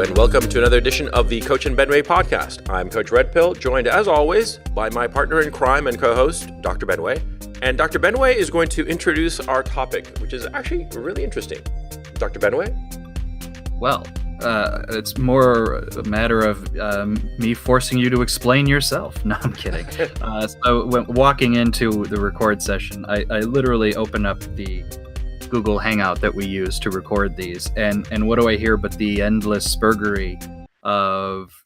and welcome to another edition of the Coach and Benway podcast. I'm Coach Red Pill, joined as always by my partner in crime and co-host, Dr. Benway. And Dr. Benway is going to introduce our topic, which is actually really interesting. Dr. Benway? Well, it's more a matter of me forcing you to explain yourself. No, I'm kidding. So when walking into the record session, I literally open up the Google Hangout that we use to record these, and what do I hear but the endless spurgery of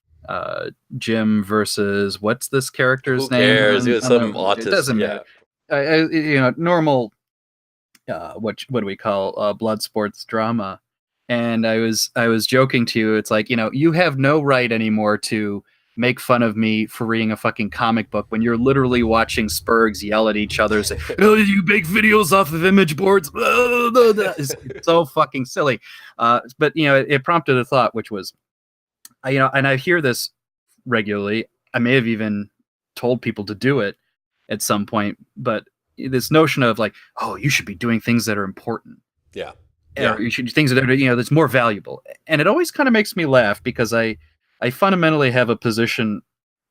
Jim versus what's this character's name? Who cares? It's some autist. It doesn't matter. Normal. What do we call blood sports drama? And I was joking to you. It's like, you have no right anymore to make fun of me for reading a fucking comic book when you're literally watching Spurgs yell at each other, say, "Oh, you make videos off of image boards." It's so fucking silly. But it prompted a thought, which was, and I hear this regularly. I may have even told people to do it at some point, but this notion of like, oh, you should be doing things that are important. Yeah. Or you should do things that are, that's more valuable. And it always kind of makes me laugh because I fundamentally have a position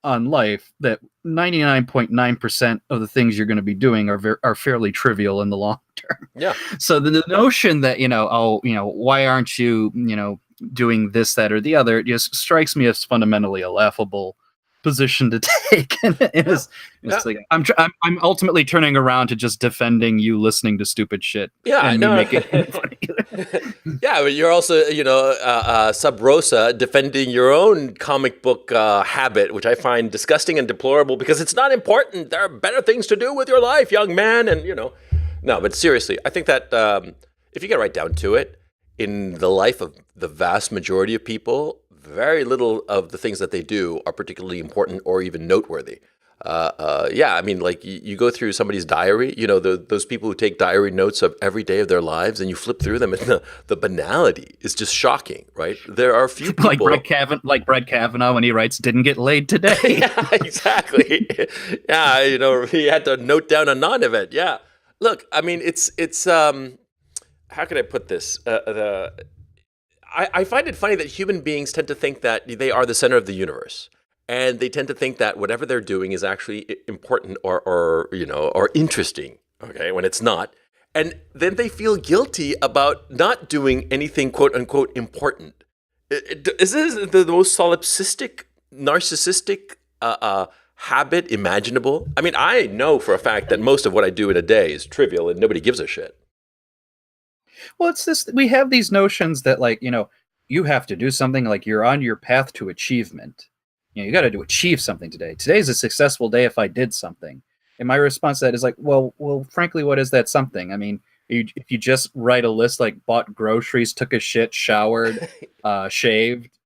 on life that 99.9% of the things you're going to be doing are fairly trivial in the long term. Yeah. So the notion that, why aren't you, doing this, that, or the other, it just strikes me as fundamentally a laughable position to take. And it's like I'm ultimately turning around to just defending you listening to stupid shit. Yeah, I know. Funny. Yeah, but you're also, sub rosa, defending your own comic book habit, which I find disgusting and deplorable because it's not important. There are better things to do with your life, young man. And, no, but seriously, I think that if you get right down to it, in the life of the vast majority of people, very little of the things that they do are particularly important or even noteworthy. You go through somebody's diary, those people who take diary notes of every day of their lives and you flip through them and the banality is just shocking, right? There are a few people... like Brett Kavanaugh when he writes, "Didn't get laid today." Yeah, exactly. Yeah, he had to note down a non-event. Yeah. Look, I mean, it's how can I put this? I find it funny that human beings tend to think that they are the center of the universe. And they tend to think that whatever they're doing is actually important or interesting, okay, when it's not. And then they feel guilty about not doing anything, quote unquote, important. Is this the most solipsistic, narcissistic habit imaginable? I mean, I know for a fact that most of what I do in a day is trivial and nobody gives a shit. Well, it's this, we have these notions that you have to do something, like you're on your path to achievement. You got to achieve something today. Today's a successful day if I did something. And my response to that is like, well, frankly, what is that something? I mean, if you just write a list like bought groceries, took a shit, showered, shaved,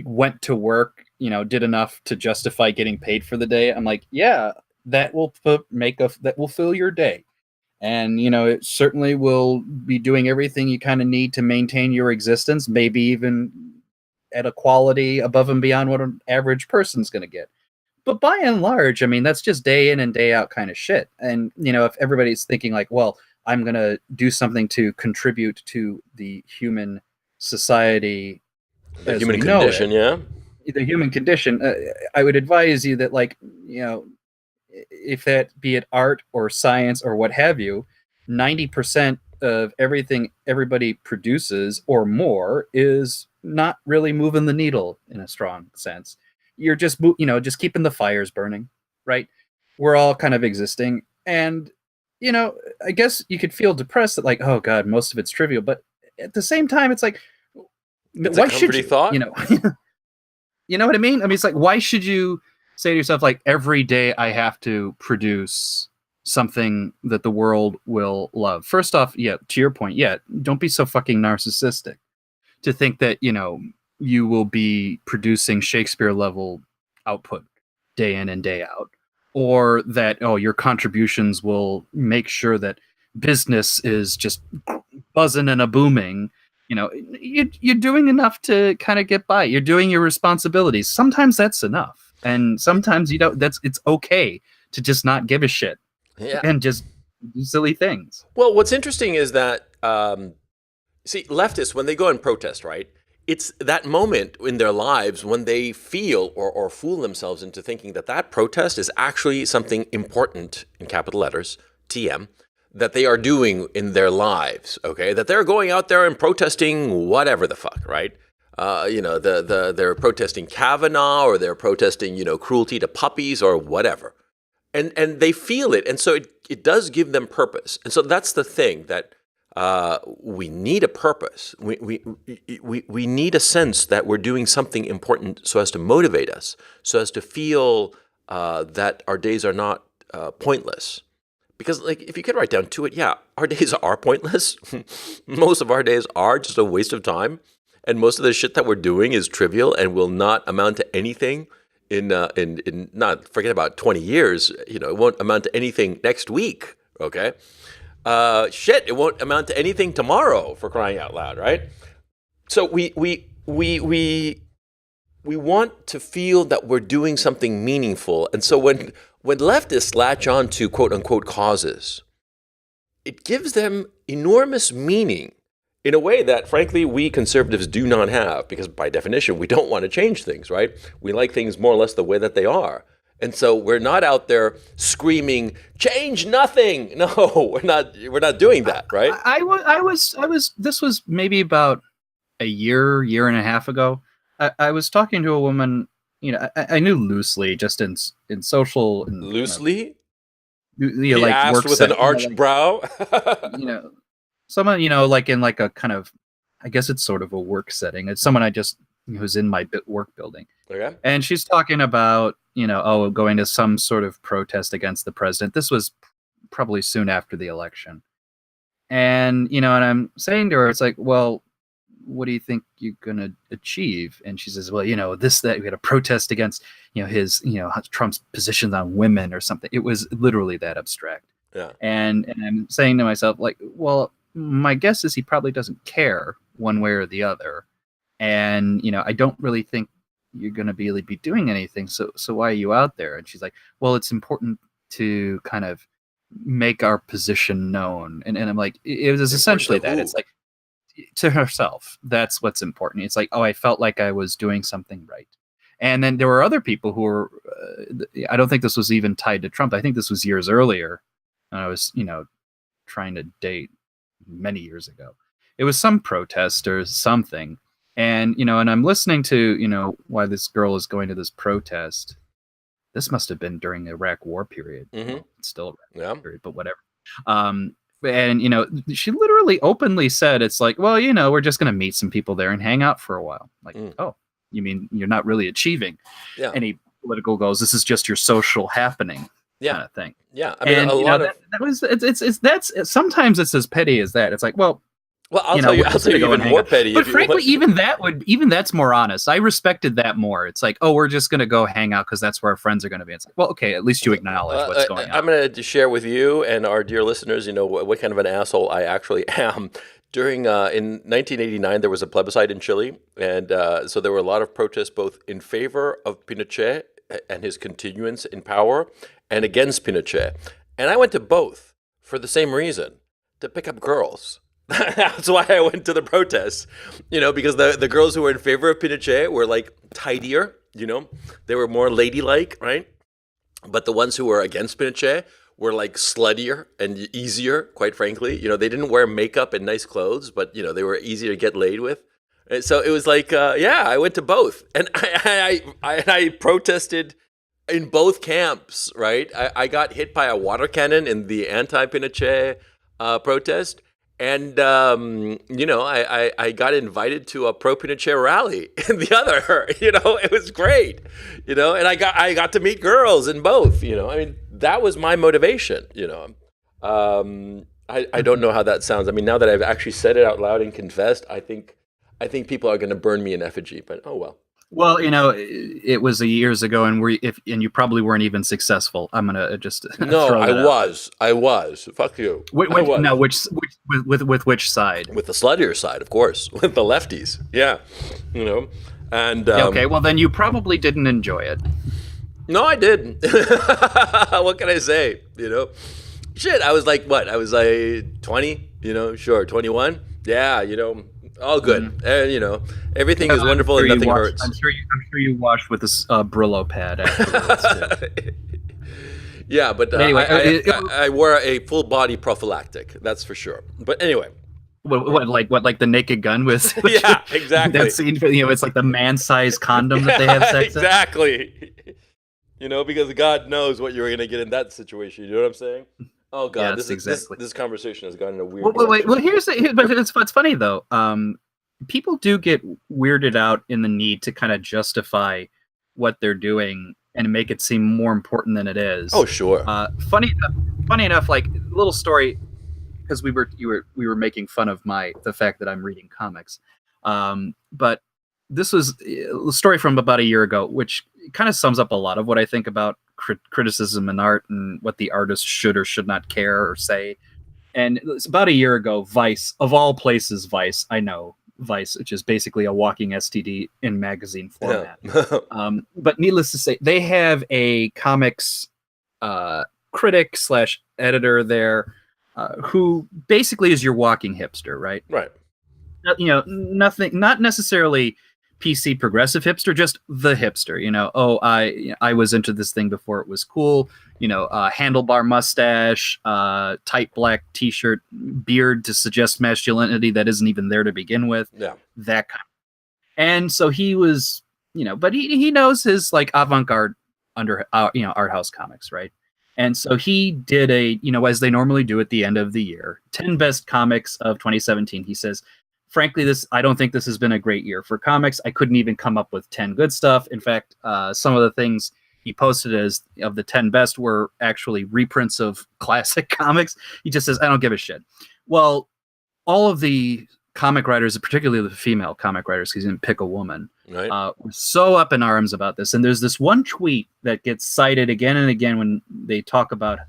went to work, did enough to justify getting paid for the day. I'm like, yeah, that will fill your day. And, it certainly will be doing everything you kind of need to maintain your existence, maybe even at a quality above and beyond what an average person's going to get. But by and large, I mean, that's just day in and day out kind of shit. And, if everybody's thinking like, well, I'm going to do something to contribute to the human society, the human condition, the human condition, I would advise you that, if that be it art or science or what have you, 90% of everything everybody produces or more is not really moving the needle in a strong sense. You're just, just keeping the fires burning, right? We're all kind of existing. And, I guess you could feel depressed that like, oh God, most of it's trivial. But at the same time, it's like, it's why a should you, thought? you know what I mean? I mean, it's like, why should you say to yourself, like, every day I have to produce something that the world will love? First off, to your point, don't be so fucking narcissistic to think that, you will be producing Shakespeare level output day in and day out, or that, your contributions will make sure that business is just buzzing and a booming. You're doing enough to kind of get by. You're doing your responsibilities. Sometimes that's enough. And sometimes it's okay to just not give a shit and just do silly things. Well, what's interesting is that, leftists, when they go and protest, right, it's that moment in their lives when they feel or fool themselves into thinking that that protest is actually something important in capital letters, TM, that they are doing in their lives, okay? That they're going out there and protesting whatever the fuck, right? They're protesting Kavanaugh, or they're protesting, cruelty to puppies or whatever. And they feel it. And so it does give them purpose. And so that's the thing, that we need a purpose. We need a sense that we're doing something important so as to motivate us, so as to feel that our days are not pointless. Because, like, if you get right down to it, yeah, our days are pointless. Most of our days are just a waste of time. And most of the shit that we're doing is trivial and will not amount to anything in not forget about 20 years. It won't amount to anything next week. Okay. It won't amount to anything tomorrow, for crying out loud, right? So we want to feel that we're doing something meaningful. And so when leftists latch on to quote unquote causes, it gives them enormous meaning in a way that, frankly, we conservatives do not have, because by definition, we don't want to change things, right? We like things more or less the way that they are. And so we're not out there screaming, change nothing. No, we're not doing that, right? I was, this was maybe about a year and a half ago. I was talking to a woman, I knew loosely, just in social. Loosely? He like asked work with setting, an arched brow? Someone, like in like a kind of, I guess it's sort of a work setting. It's someone I just, who's in my work building. Okay. And she's talking about, going to some sort of protest against the president. This was probably soon after the election. And, and I'm saying to her, it's like, well, what do you think you're going to achieve? And she says, well, that we had a protest against, his, Trump's positions on women or something. It was literally that abstract. Yeah. And I'm saying to myself, like, well, my guess is he probably doesn't care one way or the other. And, I don't really think you're going to really be doing anything. So why are you out there? And she's like, well, it's important to kind of make our position known. And I'm like, it was essentially that. It's like, to herself, that's what's important. It's like, oh, I felt like I was doing something right. And then there were other people who were, I don't think this was even tied to Trump. I think this was years earlier. And I was, trying to date many years ago. It was some protest or something. And, and I'm listening to, why this girl is going to this protest. This must have been during the Iraq war period. Mm-hmm. Well, it's still a Iraq period, but whatever. And, she literally openly said, it's like, well, we're just going to meet some people there and hang out for a while. Like, oh, you mean you're not really achieving any political goals? This is just your social happening kind of thing. Yeah. I mean, that's sometimes it's as petty as that. It's like, well, I'll tell you even more petty. But frankly, even that's more honest. I respected that more. It's like, oh, we're just going to go hang out because that's where our friends are going to be. It's like, well, okay, at least you acknowledge what's going on. I'm going to share with you and our dear listeners, what kind of an asshole I actually am. During in 1989, there was a plebiscite in Chile, and so there were a lot of protests both in favor of Pinochet and his continuance in power, and against Pinochet. And I went to both for the same reason, to pick up girls. That's why I went to the protests, because the girls who were in favor of Pinochet were like tidier, they were more ladylike, right? But the ones who were against Pinochet were like sluttier and easier, quite frankly. They didn't wear makeup and nice clothes, but they were easier to get laid with. And so it was like, I went to both, and I protested in both camps, right? I got hit by a water cannon in the anti-Pinochet protest. And, I got invited to a pro-Pinochet rally in the other, it was great, and I got to meet girls in both, I mean, that was my motivation, I don't know how that sounds. I mean, now that I've actually said it out loud and confessed, I think people are going to burn me in effigy, but oh well. Well, it was years ago, and you probably weren't even successful. I'm gonna just no. I was. Fuck you. No, with which side? With the sluttier side, of course. With the lefties, yeah. And okay. Well, then you probably didn't enjoy it. No, I did. What can I say? Shit. I was like, what? I was like 20. Sure, 21. Yeah. All good. And everything is wonderful and nothing hurts. I'm sure you washed with this Brillo pad afterwards too. Yeah, but Anyway, I wore a full body prophylactic. That's for sure. But anyway, like the Naked Gun was? yeah, exactly. That scene, it's like the man-sized condom that they have sex in. Exactly. Because God knows what you're going to get in that situation. You know what I'm saying? Oh God, this conversation has gone in a weird direction. But it's funny though. People do get weirded out in the need to kind of justify what they're doing and make it seem more important than it is. Oh sure. Funny enough, like little story, because we were making fun of the fact that I'm reading comics, but this was a story from about a year ago, which kind of sums up a lot of what I think about criticism in art and what the artist should or should not care or say. And it's about a year ago, Vice, of all places, Vice, I know, Vice, which is basically a walking STD in magazine format. Yeah. But needless to say, they have a comics critic / editor there who basically is your walking hipster, right? Right. Nothing, not necessarily PC progressive hipster, just the hipster. I was into this thing before it was cool. Handlebar mustache, tight black T-shirt, beard to suggest masculinity that isn't even there to begin with. Yeah, that kind. And so he was, but he knows his like avant-garde art house comics, right? And so he did as they normally do at the end of the year, 10 best comics of 2017. He says, frankly, I don't think this has been a great year for comics. I couldn't even come up with 10 good stuff. In fact, some of the things he posted as of the 10 best were actually reprints of classic comics. He just says, I don't give a shit. Well, all of the comic writers, particularly the female comic writers, because he didn't pick a woman, right, were so up in arms about this. And there's this one tweet that gets cited again and again when they talk about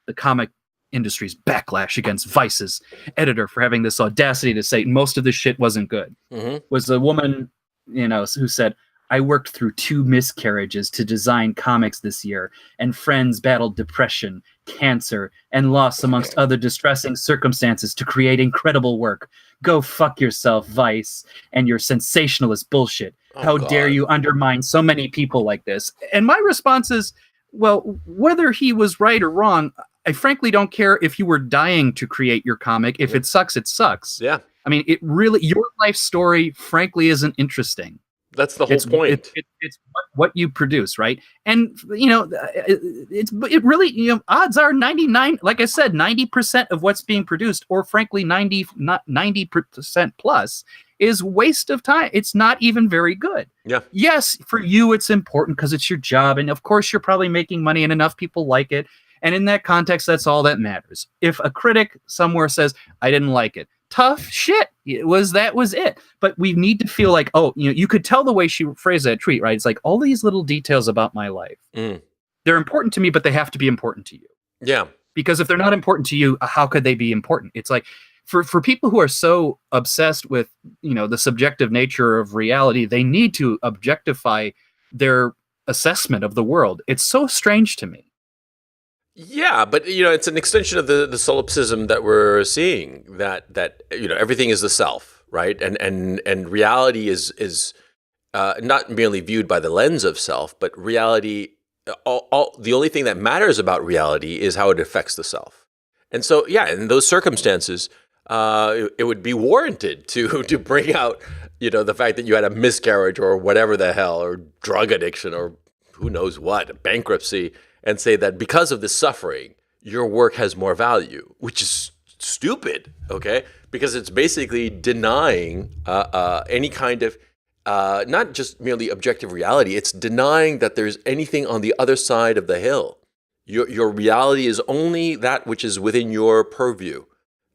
the comic industry's backlash against Vice's editor for having this audacity to say most of this shit wasn't good. Mm-hmm. Was a woman, who said, I worked through 2 miscarriages to design comics this year, and friends battled depression, cancer, and loss amongst other distressing circumstances to create incredible work. Go fuck yourself, Vice, and your sensationalist bullshit. How dare you undermine so many people like this? And my response is, well, whether he was right or wrong, I frankly don't care if you were dying to create your comic. If it sucks, it sucks. Yeah. I mean, your life story, frankly, isn't interesting. That's the whole point. It's what you produce, right? And it really, odds are 99. Like I said, 90% of what's being produced, or frankly, 90% plus, is waste of time. It's not even very good. Yeah. Yes, for you, it's important because it's your job, and of course, you're probably making money, and enough people like it. And in that context, that's all that matters. If a critic somewhere says, I didn't like it, tough shit. That was it. But we need to feel like, you could tell the way she phrased that tweet, right? It's like all these little details about my life. They're important to me, but they have to be important to you. Yeah. Because if they're not important to you, how could they be important? It's like for people who are so obsessed with, the subjective nature of reality, they need to objectify their assessment of the world. It's so strange to me. Yeah, but it's an extension of the solipsism that we're seeing, that everything is the self, right? And reality is not merely viewed by the lens of self, but reality. The only thing that matters about reality is how it affects the self. And so, yeah, in those circumstances, it would be warranted to bring out the fact that you had a miscarriage or whatever the hell, or drug addiction, or who knows what, bankruptcy. And say that because of this suffering, your work has more value, which is stupid, okay? Because it's basically denying any kind of, not just merely objective reality, it's denying that there's anything on the other side of the hill. Your reality is only that which is within your purview.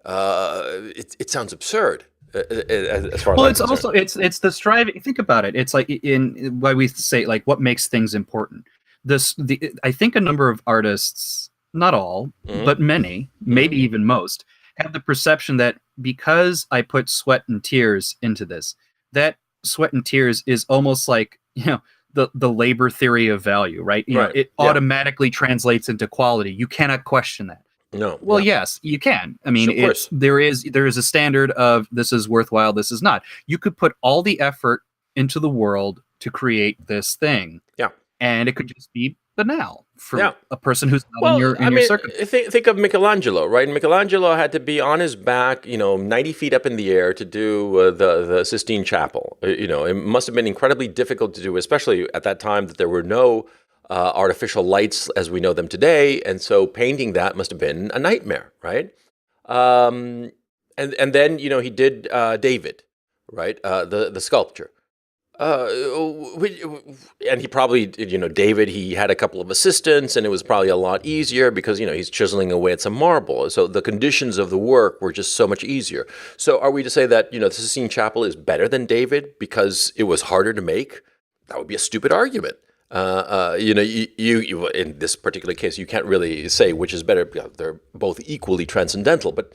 It sounds absurd. As far as it's also it's the striving. Think about it. It's like in why we say like what makes things important. I think a number of artists, not all, but many, maybe even most, have the perception that because I put sweat and tears into this, that sweat and tears is almost like, the labor theory of value, right? It automatically translates into quality. You cannot question that. No, Well, yeah, yes, you can. I mean, of course. there is a standard of this is worthwhile, this is not. You could put all the effort into the world to create this thing, Yeah, and it could just be banal for yeah. a person who's not in Well, your I in your mean, circumstance. think of Michelangelo, right? Michelangelo had to be on his back, 90 feet up in the air to do the Sistine Chapel. It must have been incredibly difficult to do, especially at that time that there were no artificial lights as we know them today, and so painting that must have been a nightmare, right? Um, and then he did David, right? The sculpture. Uh, and he probably, David, he had a couple of assistants and it was probably a lot easier because, he's chiseling away at some marble. So the conditions of the work were just so much easier. So are we to say that, the Sistine Chapel is better than David because it was harder to make? That would be a stupid argument. You in this particular case, you can't really say which is better. They're both equally transcendental. But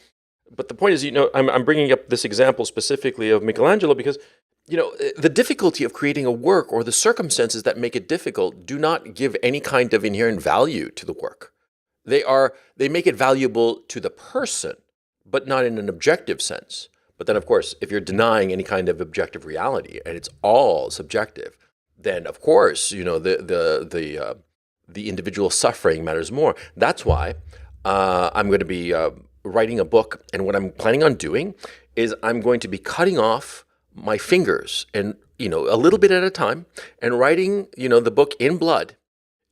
the point is, I'm bringing up this example specifically of Michelangelo because the difficulty of creating a work or the circumstances that make it difficult do not give any kind of inherent value to the work. They make it valuable to the person, but not in an objective sense. But then, of course, if you're denying any kind of objective reality and it's all subjective, then of course, the individual suffering matters more. That's why I'm going to be writing a book, and what I'm planning on doing is I'm going to be cutting off my fingers and a little bit at a time and writing the book in blood,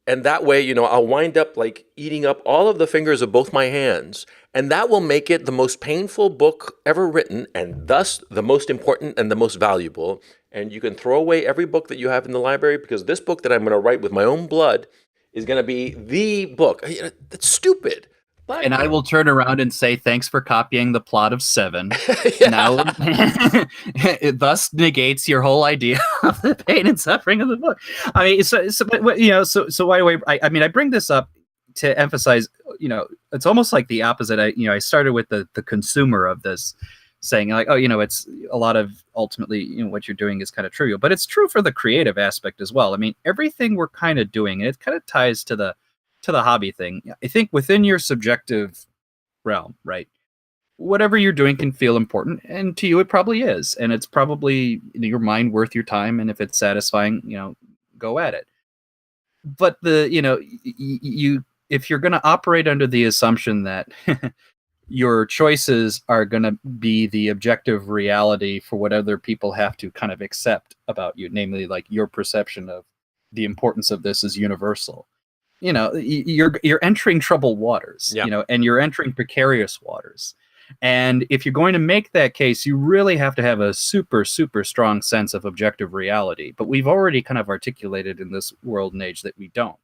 and that way I'll wind up like eating up all of the fingers of both my hands, and that will make it the most painful book ever written and thus the most important and the most valuable. And you can throw away every book that you have in the library because this book that I'm going to write with my own blood is going to be the book. That's stupid. But, And I will turn around and say, thanks for copying the plot of Seven. Now, it thus negates your whole idea of the pain and suffering of the book. I mean, so why do I bring this up to emphasize, it's almost like the opposite. I started with the consumer of this saying like, oh, it's a lot of ultimately, what you're doing is kind of trivial, but it's true for the creative aspect as well. I mean, everything we're kind of doing, and it kind of ties to the hobby thing. I think within your subjective realm, right? Whatever you're doing can feel important, and to you it probably is, and it's probably your mind worth your time, and if it's satisfying, go at it. But you if you're going to operate under the assumption that your choices are going to be the objective reality for what other people have to kind of accept about you, namely like your perception of the importance of this is universal, you're entering troubled waters, yeah. and you're entering precarious waters. And if you're going to make that case, you really have to have a super, super strong sense of objective reality. But we've already kind of articulated in this world and age that we don't.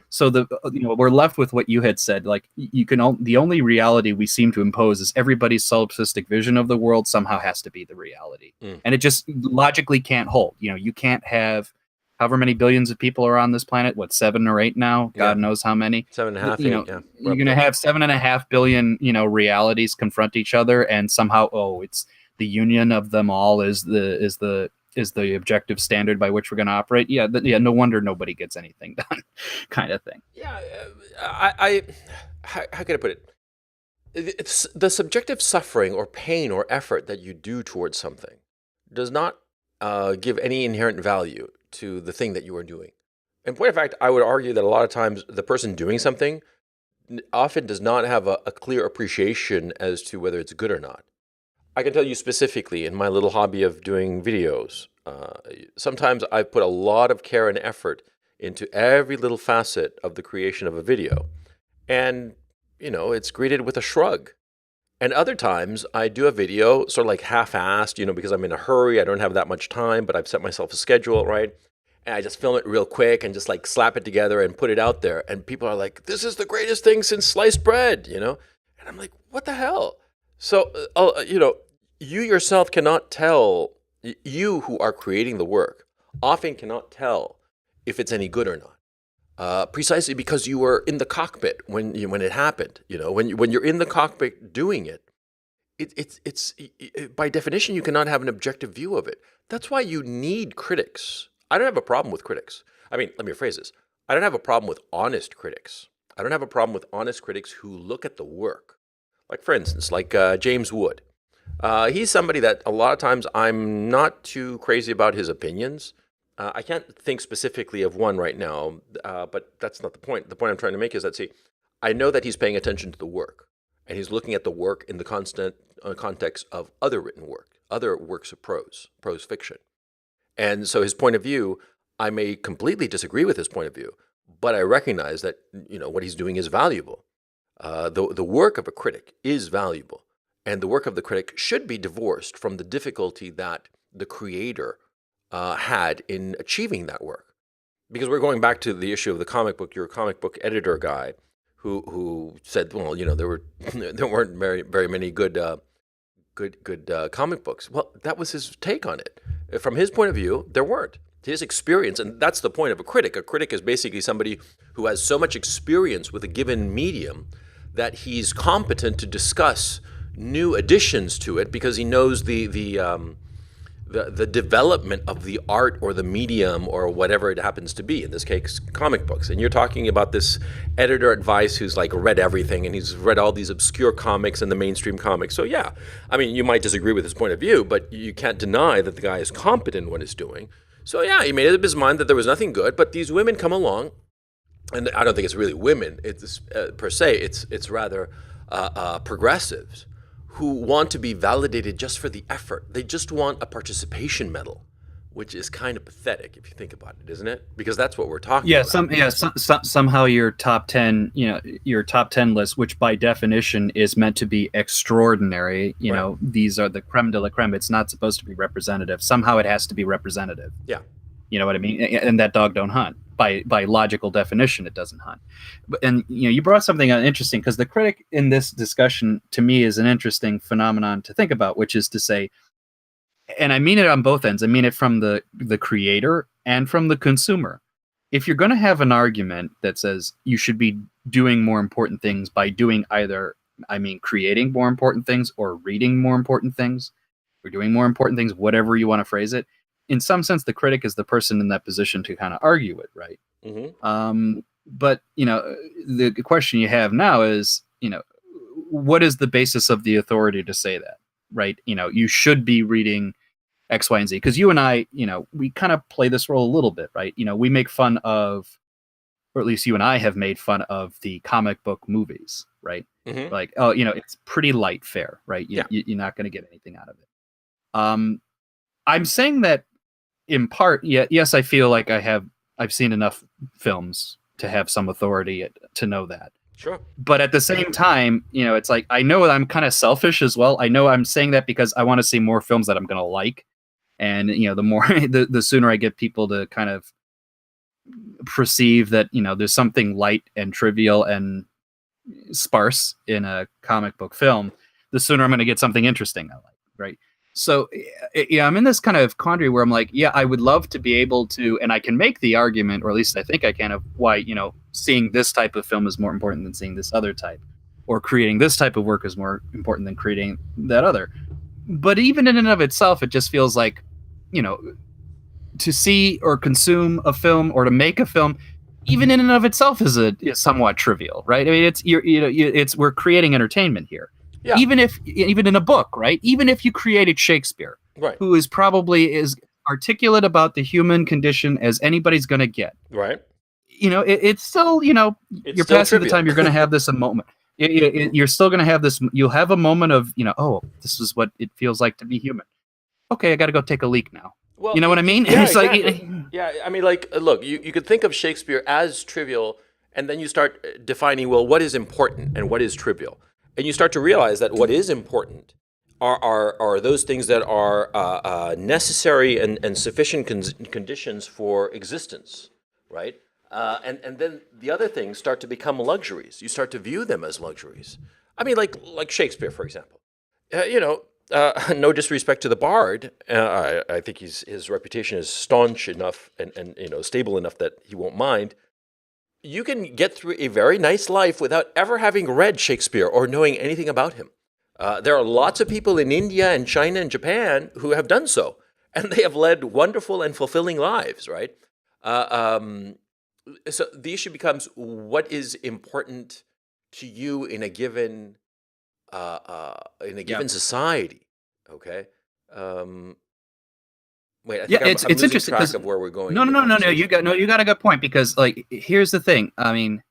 So we're left with what you had said. Like the only reality we seem to impose is everybody's solipsistic vision of the world somehow has to be the reality, and it just logically can't hold. You can't have however many billions of people are on this planet. What, 7 or 8 now? God knows how many. 7.5, 8, yeah. You're going to have 7.5 billion, realities confront each other, and somehow, it's the union of them all is the objective standard by which we're going to operate. Yeah, no wonder nobody gets anything done, kind of thing. Yeah, how can I put it? It's the subjective suffering or pain or effort that you do towards something does not give any inherent value to the thing that you are doing. In point of fact, I would argue that a lot of times the person doing something often does not have a clear appreciation as to whether it's good or not. I can tell you specifically in my little hobby of doing videos, sometimes I put a lot of care and effort into every little facet of the creation of a video. And, it's greeted with a shrug. And other times I do a video sort of like half-assed, because I'm in a hurry. I don't have that much time, but I've set myself a schedule, right? And I just film it real quick and just like slap it together and put it out there. And people are like, this is the greatest thing since sliced bread, And I'm like, what the hell? So, you yourself cannot tell, you who are creating the work often cannot tell if it's any good or not. Precisely because you were in the cockpit when it happened. When you're in the cockpit doing it, it's by definition you cannot have an objective view of it. That's why you need critics. I don't have a problem with critics. I mean, let me rephrase this. I don't have a problem with honest critics. I don't have a problem with honest critics who look at the work. Like, for instance, like James Wood. He's somebody that a lot of times I'm not too crazy about his opinions. I can't think specifically of one right now, but that's not the point. The point I'm trying to make is that, see, I know that he's paying attention to the work, and he's looking at the work in the constant context of other written work, other works of prose fiction. And so his point of view, I may completely disagree with his point of view, but I recognize that what he's doing is valuable. The work of a critic is valuable, and the work of the critic should be divorced from the difficulty that the creator had in achieving that work. Because we're going back to the issue of the comic book. You're a comic book editor guy who said, well, there weren't very many good comic books. Well, that was his take on it. From his point of view, there weren't. His experience, and that's the point of a critic. A critic is basically somebody who has so much experience with a given medium that he's competent to discuss new additions to it because he knows the development of the art or the medium or whatever it happens to be, in this case, comic books. And you're talking about this editor at Vice who's like read everything, and he's read all these obscure comics and the mainstream comics. So yeah, I mean, you might disagree with his point of view, but you can't deny that the guy is competent in what he's doing. So yeah, he made up his mind that there was nothing good, but these women come along, and I don't think it's really women, it's per se, it's rather progressives who want to be validated just for the effort. They just want a participation medal, which is kind of pathetic if you think about it, isn't it? Because that's what we're talking about. Somehow your top 10, your top 10 list, which by definition is meant to be extraordinary, Right. these are the creme de la creme. It's not supposed to be representative. Somehow it has to be representative. Yeah. You know what I mean? And that dog don't hunt. By logical definition, it doesn't hunt. And you brought something interesting, because the critic in this discussion to me is an interesting phenomenon to think about, which is to say, and I mean it on both ends. I mean it from the creator and from the consumer. If you're going to have an argument that says you should be doing more important things by doing either, creating more important things or reading more important things or doing more important things, whatever you want to phrase it, in some sense, the critic is the person in that position to kind of argue it, right? Mm-hmm. But the question you have now is, what is the basis of the authority to say that, right? You should be reading X, Y, and Z, because you and I, we kind of play this role a little bit, right? We make fun of, or at least you and I have made fun of the comic book movies, right? Mm-hmm. Like, oh, it's pretty light fare, right? Yeah. You're not going to get anything out of it. I'm saying that in part, yes, I feel like I've seen enough films to have some authority to know that. Sure. But at the same time, it's like, I know I'm kind of selfish as well. I know I'm saying that because I want to see more films that I'm going to like. And, the more, the sooner I get people to kind of perceive that, there's something light and trivial and sparse in a comic book film, the sooner I'm going to get something interesting I like, right? So, I'm in this kind of quandary where I'm like, I would love to be able to, and I can make the argument, or at least I think I can, of why, seeing this type of film is more important than seeing this other type, or creating this type of work is more important than creating that other. But even in and of itself, it just feels like, to see or consume a film or to make a film, even in and of itself is somewhat trivial, right? I mean, we're creating entertainment here. Yeah. Even in a book, right? Even if you created Shakespeare, Right. who is probably as articulate about the human condition as anybody's going to get, Right. it's still, It's you're still passing the trivial. time. You're going to have this a moment. You're still going to have this. You'll have a moment of, oh, this is what it feels like to be human. Okay, I got to go take a leak now. Well, You know what I mean? Yeah, It's like- exactly. Yeah, I mean, like, look, you could think of Shakespeare as trivial, and then you start defining, well, what is important and what is trivial, and you start to realize that what is important are those things that are necessary and sufficient conditions for existence, right? And then the other things start to become luxuries. You start to view them as luxuries. I mean, like Shakespeare, for example. No disrespect to the bard. I think his reputation is staunch enough and stable enough that he won't mind. You can get through a very nice life without ever having read Shakespeare or knowing anything about him. There are lots of people in India and China and Japan who have done so, and they have led wonderful and fulfilling lives, right? So the issue becomes what is important to you in a Yeah. given society. Okay. Um, wait, I Yeah, think I'm it's losing interesting track because of where we're going no, in no, the no, no, no. conversation. You got a good point because like here's the thing. I mean,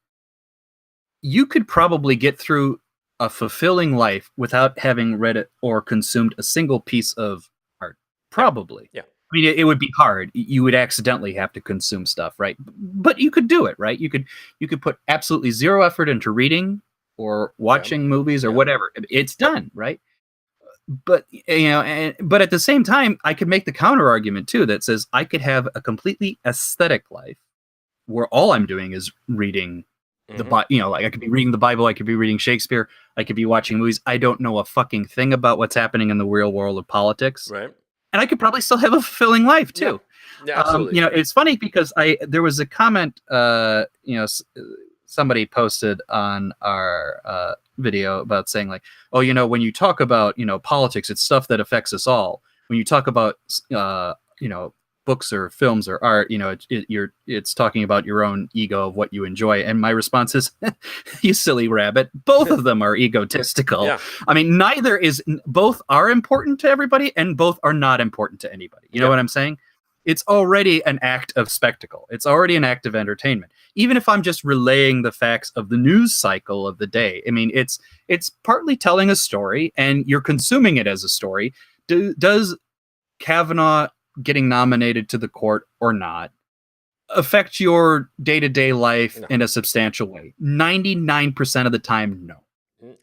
you could probably get through a fulfilling life without having read it or consumed a single piece of art. Yeah, Probably. yeah, I mean, it would be hard. You would accidentally have to consume stuff, right? But you could do it, right? You could put absolutely zero effort into reading or yeah, watching movies or yeah. whatever. It's done, right? But but at the same time, I could make the counter argument too that says I could have a completely aesthetic life where all I'm doing is reading Hmm. like I could be reading the Bible, I could be reading Shakespeare, I could be watching movies. I don't know a fucking thing about what's happening in the real world of politics, Right. and I could probably still have a fulfilling life Yeah. too. Yeah. Absolutely. It's funny because I there was a comment, somebody posted on our video about saying like, oh, when you talk about politics, it's stuff that affects us all. When you talk about books or films or art, it's talking about your own ego of what you enjoy. And my response is, you silly rabbit. Both of them are egotistical. Yeah. I mean, both are important to everybody, and both are not important to anybody. You know Yeah. what I'm saying? It's already an act of spectacle. It's already an act of entertainment. Even if I'm just relaying the facts of the news cycle of the day, I mean, it's partly telling a story, and you're consuming it as a story. Does Kavanaugh getting nominated to the court or not affect your day-to-day life No. in a substantial way? 99% of the time, no.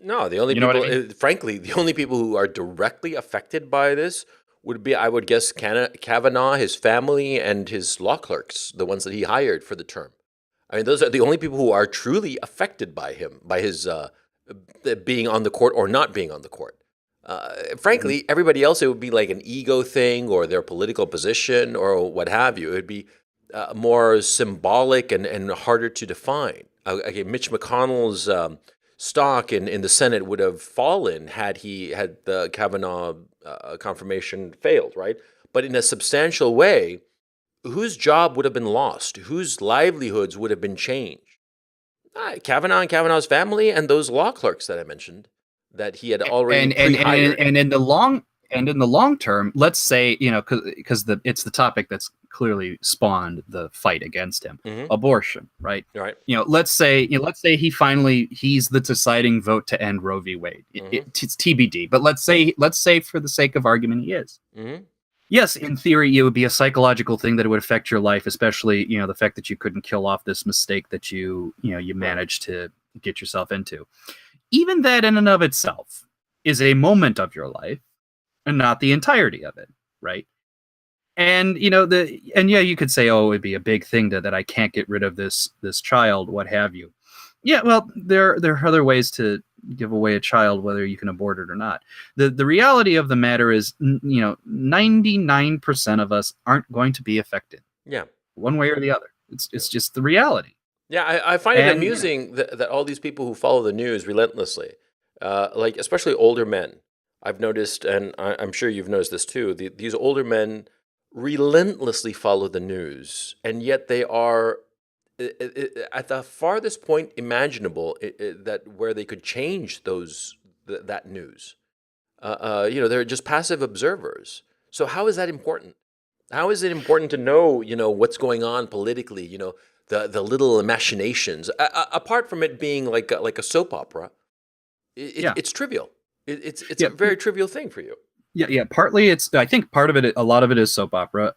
No. The only You know what I people, mean? frankly, the only people who are directly affected by this would be, I would guess, Kavanaugh, his family, and his law clerks, the ones that he hired for the term. I mean, those are the only people who are truly affected by him, by his being on the court or not being on the court. Mhm. Frankly, everybody else, it would be like an ego thing or their political position or what have you. It would be more symbolic and harder to define. Okay, Mitch McConnell's stock in the Senate would have fallen had the Kavanaugh confirmation failed, right? But in a substantial way, whose job would have been lost? Whose livelihoods would have been changed? Kavanaugh and Kavanaugh's family and those law clerks that I mentioned that he had already pre-hired. And in the long term, let's say because it's the topic that's clearly spawned the fight against him, Hmm. abortion, right? Right. Let's say he's the deciding vote to end Roe v. Wade. Hmm. It's TBD, but let's say for the sake of argument he is. Hmm. Yes, in theory, it would be a psychological thing that it would affect your life, especially the fact that you couldn't kill off this mistake that you Right. managed to get yourself into. Even that in and of itself is a moment of your life and not the entirety of it, right? And yeah, you could say, oh, it'd be a big thing that I can't get rid of this child, what have you. Yeah, well, there are other ways to give away a child, whether you can abort it or not. The reality of the matter is, 99% of us aren't going to be affected Yeah. one way or the other. It's Yeah. it's just the reality. Yeah, I find it And amusing that all these people who follow the news relentlessly, like especially older men, I've noticed, and I'm sure you've noticed this too. These older men relentlessly follow the news, and yet they are at the farthest point imaginable that where they could change that news. They're just passive observers. So how is that important? How is it important to know, what's going on politically? The little machinations. Apart from it being like a soap opera, yeah, it's trivial. It's a yeah, very trivial thing for you. yeah. Partly, I think part of it, a lot of it is soap opera.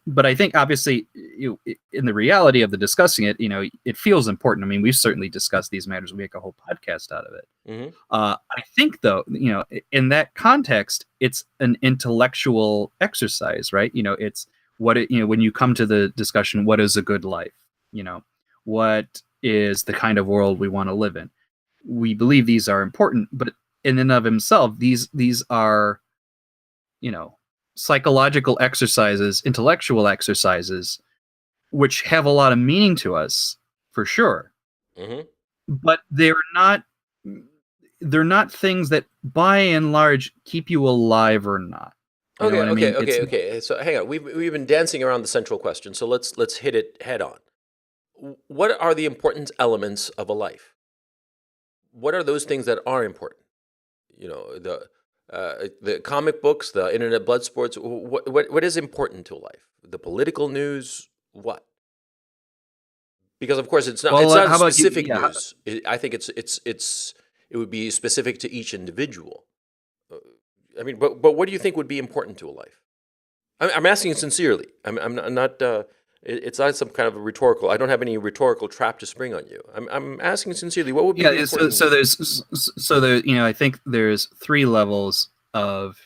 But I think obviously, in the reality of the discussing it, it feels important. I mean, we've certainly discussed these matters. We make a whole podcast out of it. Hmm. I think, though, in that context, it's an intellectual exercise, right? It's when you come to the discussion, what is a good life? What is the kind of world we want to live in? We believe these are important, but in and of themselves, these are, you know, psychological exercises, intellectual exercises, which have a lot of meaning to us, for sure. Hmm. But they're not things that by and large keep you alive or not. You know Okay, what I okay, mean? okay, okay. So hang on. We've been dancing around the central question. So let's hit it head on. what are the important elements of a life? What are those things that are important? The comic books, the internet blood sports. What is important to life? The political news. What? Because of course it's Well, not how about you? specific Yeah. news. I think it would be specific to each individual. Uh, I mean, but what do you think would be important to a life? I'm asking sincerely. I'm not. It's not some kind of a rhetorical. I don't have any rhetorical trap to spring on you. I'm asking sincerely. What would be Yeah. the So important? there. I think there's three levels of,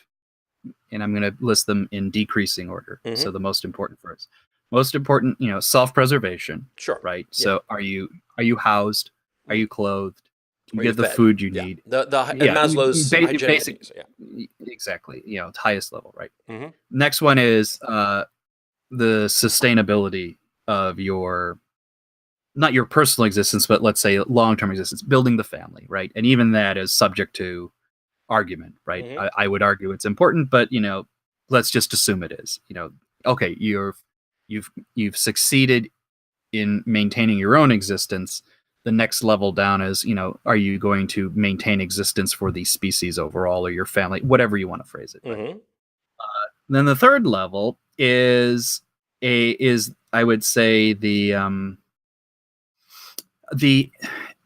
and I'm going to list them in decreasing order. Hmm. So the most important first. Most important, self-preservation, Sure. right? Yeah. So are you housed? Are Mm. you clothed? Do you Or you get the fed? food you Yeah. need? The and Yeah, Maslow's hygienic basic. needs. Yeah. Exactly. It's highest level, right? Hmm. Next one is the sustainability of your, not your personal existence, but let's say long-term existence, building the family, right? And even that is subject to argument, right? Hmm. I would argue it's important, but let's just assume it is. Okay, you've succeeded in maintaining your own existence. The next level down is, are you going to maintain existence for the species overall or your family, whatever you want to phrase it, right? Hmm. Then the third level is I would say the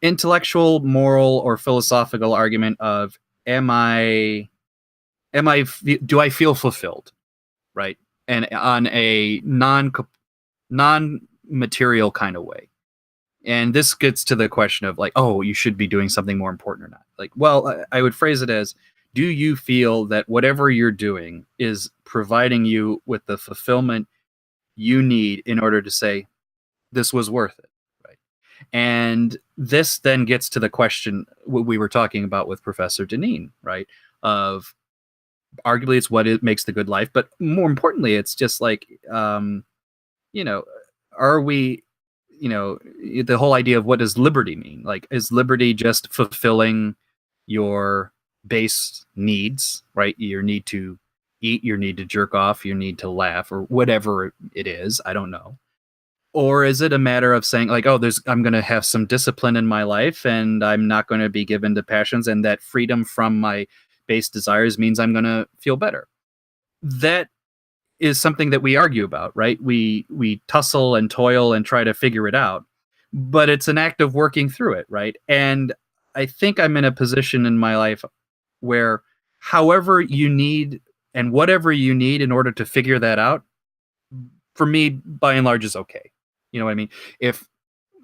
intellectual, moral, or philosophical argument of, am I do I feel fulfilled, right? And on a non material kind of way. And this gets to the question of, like, oh, you should be doing something more important or not. Like, well, I would phrase it as, do you feel that whatever you're doing is providing you with the fulfillment you need in order to say this was worth it, right? And this then gets to the question what we were talking about with Professor Deneen, right? Of, arguably it's what it makes the good life, but more importantly, it's just like, you know, are we, the whole idea of what does liberty mean? Like, is liberty just fulfilling your base needs, right? Your need to eat, your need to jerk off, your need to laugh, or whatever it is. I don't know. Or is it a matter of saying, like, oh, I'm going to have some discipline in my life and I'm not going to be given to passions, and that freedom from my base desires means I'm going to feel better? That is something that we argue about, right? We tussle and toil and try to figure it out, but it's an act of working through it, right? And I think I'm in a position in my life where, however you need and whatever you need in order to figure that out, for me, by and large, is okay. You know what I mean? If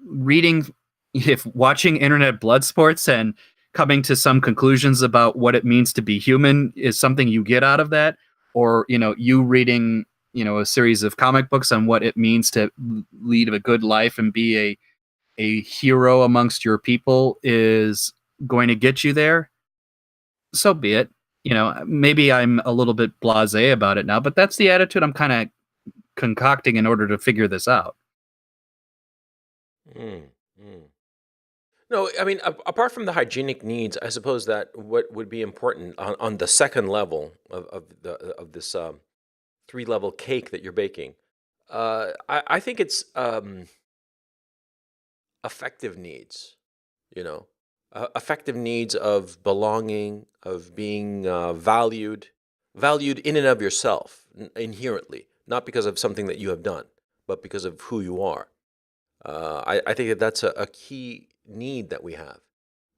reading, if watching internet blood sports and coming to some conclusions about what it means to be human is something you get out of that, or you reading a series of comic books on what it means to lead a good life and be a hero amongst your people is going to get you there, so be it. Maybe I'm a little bit blasé about it now, but that's the attitude I'm kind of concocting in order to figure this out. Mm. Mm. No, I mean, apart from the hygienic needs, I suppose that what would be important on the second level of this three-level cake that you're baking, I think it's affective needs. Affective needs of belonging, of being valued in and of yourself, inherently, not because of something that you have done, but because of who you are. I think that that's a key need that we have.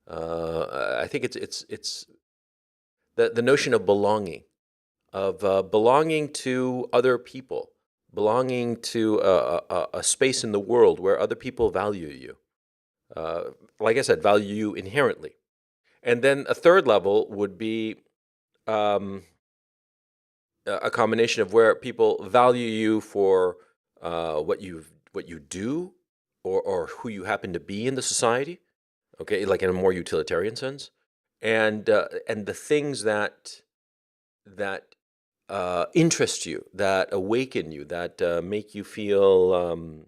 I think it's the notion of belonging, belonging to other people, belonging to a space in the world where other people value you. Like I said, value you inherently. And then a third level would be um, a combination of where people value you for what you do, or who you happen to be in the society. Okay, like in a more utilitarian sense, and the things that interest you, that awaken you, that make you feel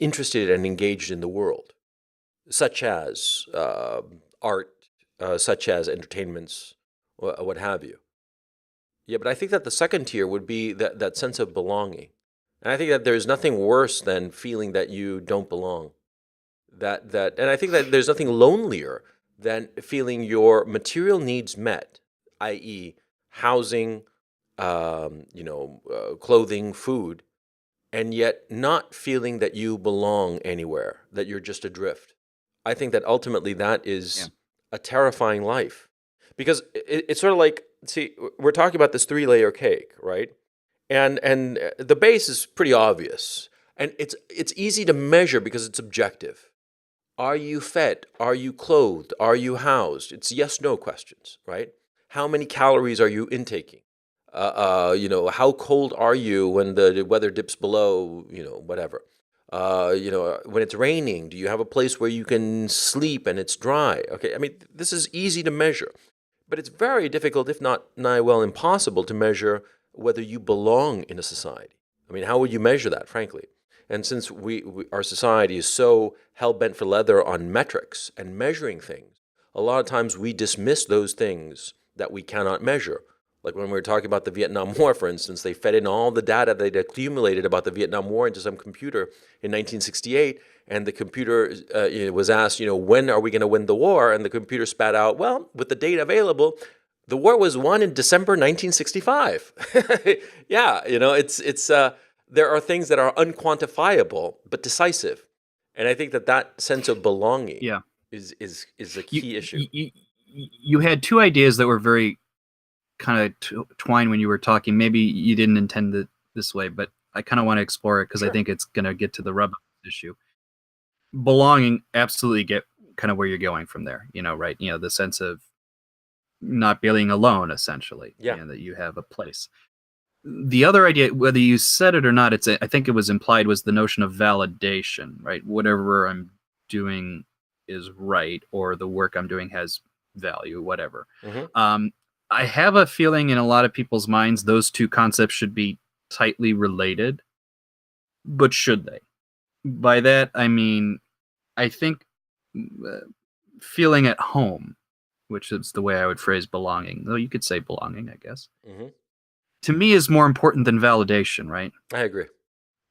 interested and engaged in the world, such as art, such as entertainments, what have you. Yeah, but I think that the second tier would be that sense of belonging, And I think that there's nothing worse than feeling that you don't belong. And I think that there's nothing lonelier than feeling your material needs met, i.e., housing, clothing, food, and yet not feeling that you belong anywhere, that you're just adrift. I think that ultimately that Yeah. is a terrifying life, because it's sort of like, see, we're talking about this three-layer cake, right? And the base is pretty obvious, and it's easy to measure because it's objective. Are you fed? Are you clothed? Are you housed? It's yes, no questions, right? How many calories are you intaking? How cold are you when the weather dips below, whatever? When it's raining, do you have a place where you can sleep and it's dry? Okay, I mean, this is easy to measure, but it's very difficult, if not nigh well impossible, to measure whether you belong in a society. I mean, how would you measure that, frankly? And since our society is so hell bent for leather on metrics and measuring things, a lot of times we dismiss those things that we cannot measure. Like when we were talking about the Vietnam War, for instance, they fed in all the data they'd accumulated about the Vietnam War into some computer in 1968, and the computer was asked, when are we going to win the war? And the computer spat out, well, with the data available, the war was won in December 1965. Yeah, it's there are things that are unquantifiable but decisive, and I think that sense of belonging Yeah. is a You, key issue. you had two ideas that were very kind of twined when you were talking. Maybe you didn't intend it this way, but I kind of want to explore it because I Sure. think it's going to get to the rub of the issue. Belonging, absolutely get kind of where you're going from there, right? The sense of not being alone, essentially, Yeah. that you have a place. The other idea, whether you said it or not, I think it was implied, was the notion of validation, right? Whatever I'm doing is right, or the work I'm doing has value, whatever. Hmm. Um, I have a feeling in a lot of people's minds those two concepts should be tightly related, but should they? By that I mean, I think uh, feeling at home, which is the way I would phrase belonging, though you could say belonging, I guess, Hmm. to me is more important than validation, right? I agree.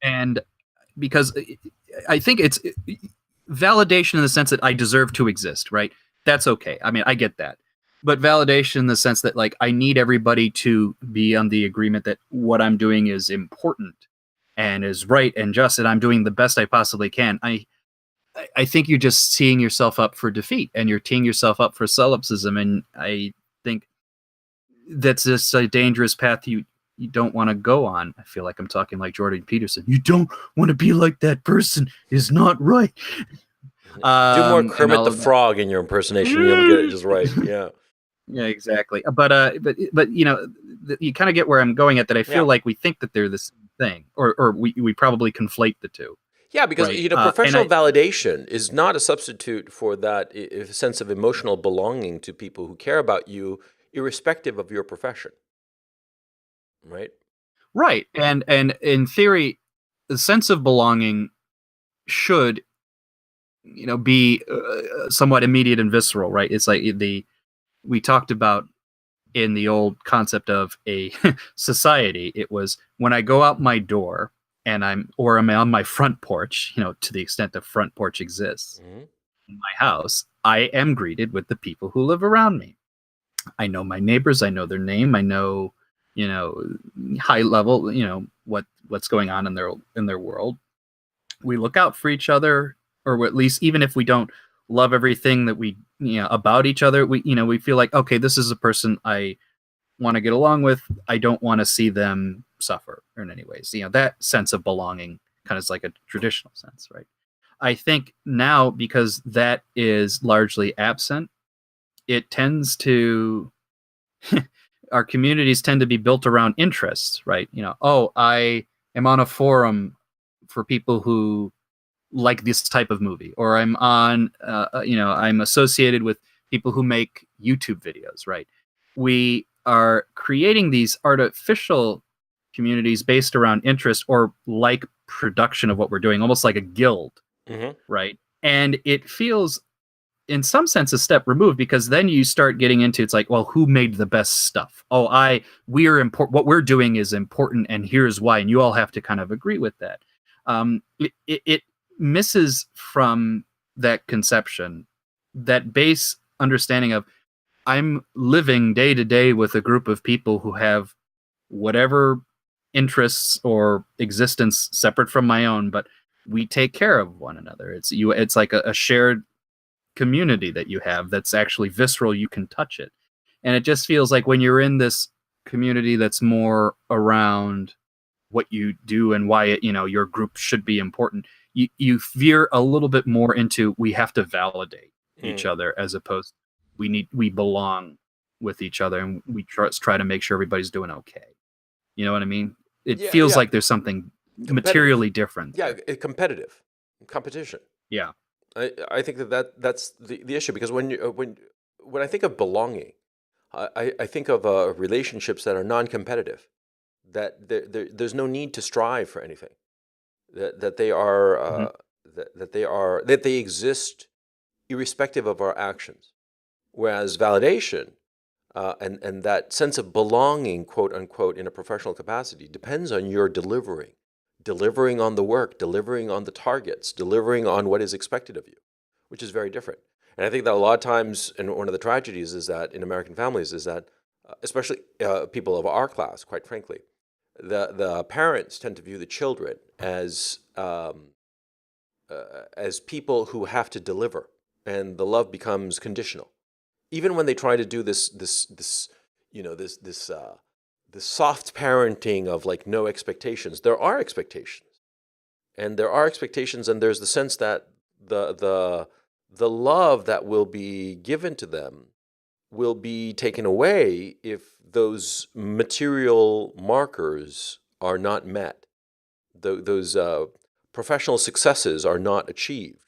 And because I think it's validation in the sense that I deserve to exist, right? That's okay. I mean, I get that. But validation in the sense that, like, I need everybody to be on the agreement that what I'm doing is important and is right and just, and I'm doing the best I possibly can. I think you're just teeing yourself up for defeat, and you're teeing yourself up for solipsism. And I think that's just a dangerous path you don't want to go on. I feel like I'm talking like Jordan Peterson. You don't want to be like that person is not right. Do more And Kermit all the of that. Frog in your impersonation, you'll get it just right. Yeah. Yeah, exactly. But you kind of get where I'm going at. That I feel Yeah. like we think that they're the same thing, or we probably conflate the two, Yeah, because right? And professional I validation is not a substitute for that sense of emotional belonging to people who care about you, irrespective of your profession, right? right, and in theory, the sense of belonging should be somewhat immediate and visceral, right? It's like we talked about in the old concept of a society. It was when I go out my door and I'm on my front porch, to the extent the front porch exists Hmm. in my house, I am greeted with the people who live around me. I know my neighbors, I know their name, I know, you know, high level, what's going on in their world. We look out for each other, or at least even if we don't love everything that we about each other, we feel like, okay, this is a person I want to get along with. I don't want to see them suffer in any ways. That sense of belonging kind of is like a traditional sense, right? I think now, because that is largely absent, it tends to our communities tend to be built around interests, right? Oh, I am on a forum for people who like this type of movie, or I'm on I'm associated with people who make YouTube videos, right? We are creating these artificial communities based around interest or like production of what we're doing, almost like a guild, Hmm. right? And it feels in some sense a step removed, because then you start getting into, it's like, well, who made the best stuff? We are important. What we're doing is important, and here's why. And you all have to kind of agree with that. It misses from that conception, that base understanding of, I'm living day to day with a group of people who have whatever interests or existence separate from my own, but we take care of one another. It's like a shared community that you have that's actually visceral. You can touch it. And it just feels like when you're in this community that's more around what you do and why your group should be important, you veer a little bit more into, we have to validate each other, as opposed we belong with each other, and we try to make sure everybody's doing okay. You know what I mean? It feels like there's something materially different. Yeah, competitive competition. Yeah. I think that's the issue, because when I think of belonging, I think of relationships that are non-competitive, that there's no need to strive for anything, that they are that they exist irrespective of our actions, whereas validation and that sense of belonging, quote unquote, in a professional capacity depends on your delivering on the work, delivering on the targets, delivering on what is expected of you, which is very different. And I think that a lot of times, and one of the tragedies is that in American families is that, especially people of our class, quite frankly, the parents tend to view the children as people who have to deliver, and the love becomes conditional. Even when they try to do this soft parenting of like no expectations, there are expectations, and there's the sense that the love that will be given to them will be taken away if those material markers are not met. Those professional successes are not achieved,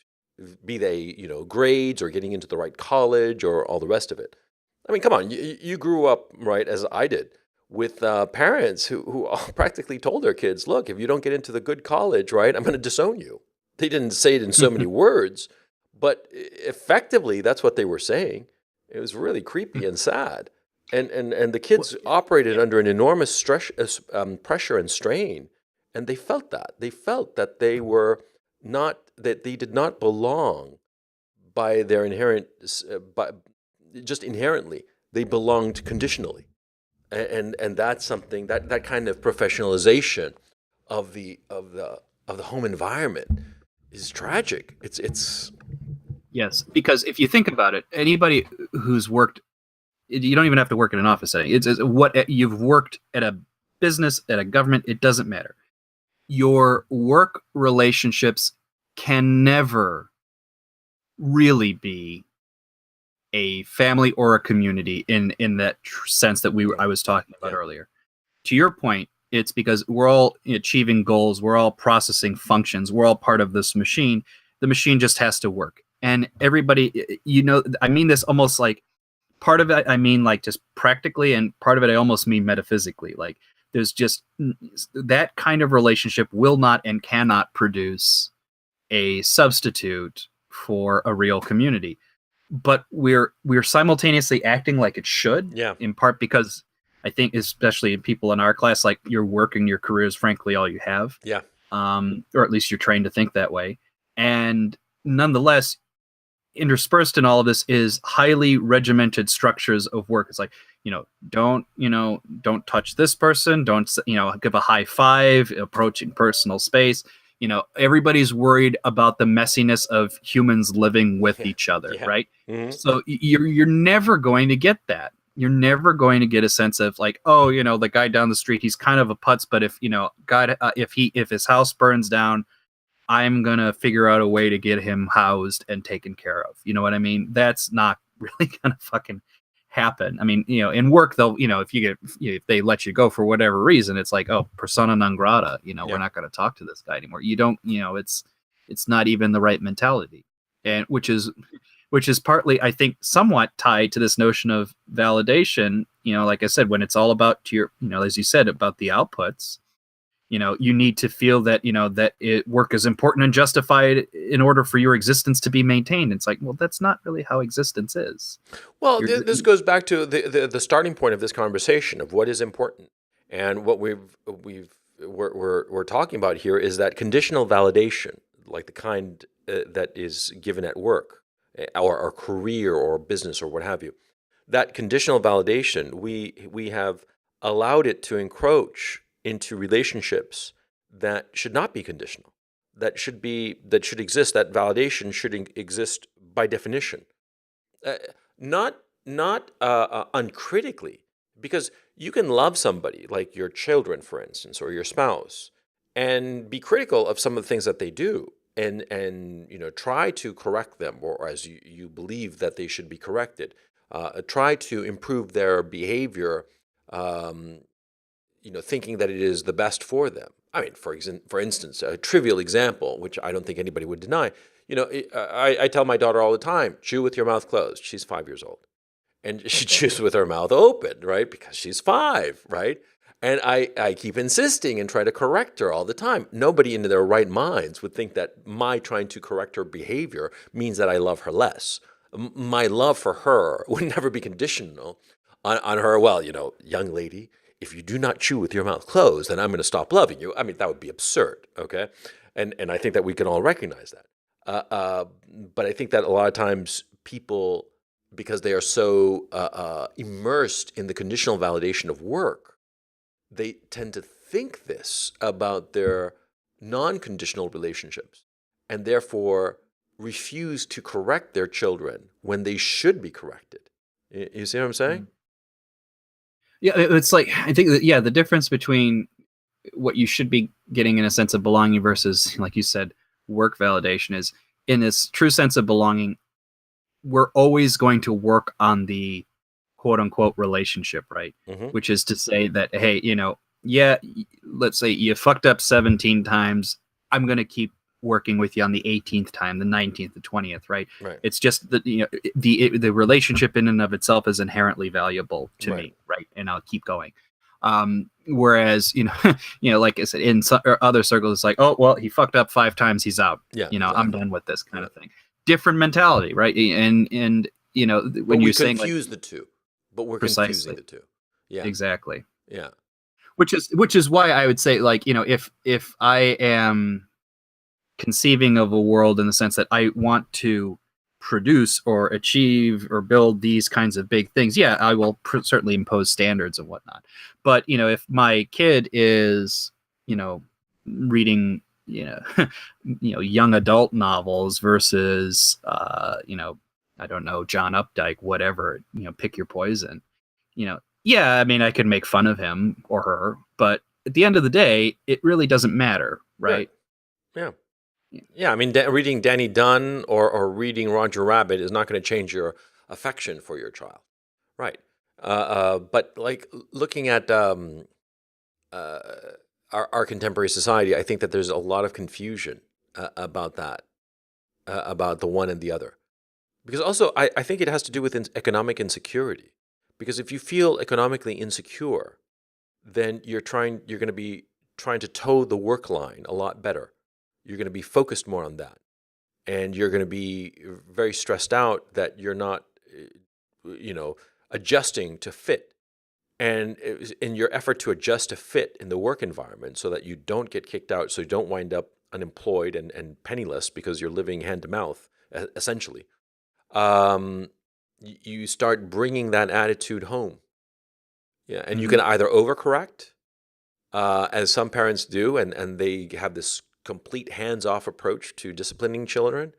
be they grades or getting into the right college or all the rest of it. I mean, come on, you grew up, right, as I did, with parents who practically told their kids, look, if you don't get into the good college, right, I'm going to disown you. They didn't say it in so many words, but effectively that's what they were saying. It was really creepy and sad. And the kids operated under an enormous stress, pressure and strain, and they felt that. They felt that that they did not belong by their just inherently. They belonged conditionally. And that's something, that kind of professionalization of the home environment is tragic. It's Yes, because if you think about it, anybody who's worked, you don't even have to work in an office setting. It's what you've worked at, a business, at a government, it doesn't matter. Your work relationships can never really be a family or a community in that sense that I was talking about earlier. To your point, it's because we're all achieving goals, we're all processing functions, we're all part of this machine. The machine just has to work. And everybody, I mean this almost like, part of it I mean like just practically, and part of it I almost mean metaphysically. Like, there's just that kind of relationship will not and cannot produce a substitute for a real community. But we're simultaneously acting like it should, in part because I think, especially people in our class, like, you're working your career is frankly all you have. Yeah. Or at least you're trained to think that way. And nonetheless, interspersed in all of this is highly regimented structures of work. It's like, don't touch this person, don't give a high five, approaching personal space. Everybody's worried about the messiness of humans living with each other, right? Mm-hmm. So you're never going to get that. You're never going to get a sense of like, oh, the guy down the street, he's kind of a putz, but if if his house burns down, I'm gonna figure out a way to get him housed and taken care of. You know what I mean? That's not really gonna fucking happen. I mean, in work, they'll, if they let you go for whatever reason, it's like, oh, persona non grata. We're not gonna talk to this guy anymore. You don't, it's not even the right mentality, and which is partly, I think, somewhat tied to this notion of validation. Like I said, when it's all about as you said, about the outputs, You need to feel that work is important and justified in order for your existence to be maintained. It's like, well, that's not really how existence is. Well, You're, this goes back to the starting point of this conversation of what is important, and what we're talking about here is that conditional validation, like the kind that is given at work, or career, or business, or what have you. That conditional validation, we have allowed it to encroach into relationships that should not be conditional, that should exist. That validation should exist by definition, uh, not uncritically, because you can love somebody like your children, for instance, or your spouse, and be critical of some of the things that they do, and try to correct them, or as you believe that they should be corrected, try to improve their behavior, um, thinking that it is the best for them. I mean, for instance, a trivial example, which I don't think anybody would deny. I tell my daughter all the time, chew with your mouth closed. She's 5 years old. And she chews with her mouth open, right? Because she's 5, right? And I keep insisting and try to correct her all the time. Nobody in their right minds would think that my trying to correct her behavior means that I love her less. My love for her would never be conditional on her, well, young lady, if you do not chew with your mouth closed, then I'm going to stop loving you. I mean, that would be absurd, okay? And I think that we can all recognize that. But I think that a lot of times people, because they are so immersed in the conditional validation of work, they tend to think this about their non-conditional relationships, and therefore refuse to correct their children when they should be corrected. You see what I'm saying? Yeah, it's like, I think that, the difference between what you should be getting in a sense of belonging versus, like you said, work validation is, in this true sense of belonging, we're always going to work on the quote unquote relationship, right? Hmm. Which is to say that, hey, let's say you fucked up 17 times. I'm going to keep working with you on the 18th time, the 19th, the 20th, right? Right. It's just that, the relationship in and of itself is inherently valuable to Right. me, right? And I'll keep going. Whereas, like I said, in other circles, it's like, oh, well, he fucked up 5 times, he's out. Yeah. I'm Exactly. done with this kind Yeah. of thing. Different mentality, right? And But when we you're saying, like, confuse the two. But we're confusing precisely, the two. Yeah. exactly, Yeah. which is why I would say, like, if I am conceiving of a world in the sense that I want to produce or achieve or build these kinds of big things, yeah, I will certainly impose standards and whatnot. But if my kid is, reading, young adult novels versus, I don't know, John Updike, whatever, pick your poison, yeah, I mean, I could make fun of him or her, but at the end of the day, it really doesn't matter, Right. right? Yeah. Yeah. I mean, reading Danny Dunn, or reading Roger Rabbit is not going to change your affection for your child. Right. But like looking at uh, our contemporary society, I think that there's a lot of confusion about that, about the one and the other. Because also, I think it has to do with economic insecurity. Because if you feel economically insecure, then you're going to be trying to toe the work line a lot better. You're going to be focused more on that, and you're going to be very stressed out that you're not, you know, adjusting to fit. And in your effort to adjust to fit in the work environment, so that you don't get kicked out, so you don't wind up unemployed and penniless because you're living hand to mouth, essentially. You start bringing that attitude home. Yeah, and you Mhm. can either overcorrect, as some parents do, and they have this complete hands-off approach to disciplining children,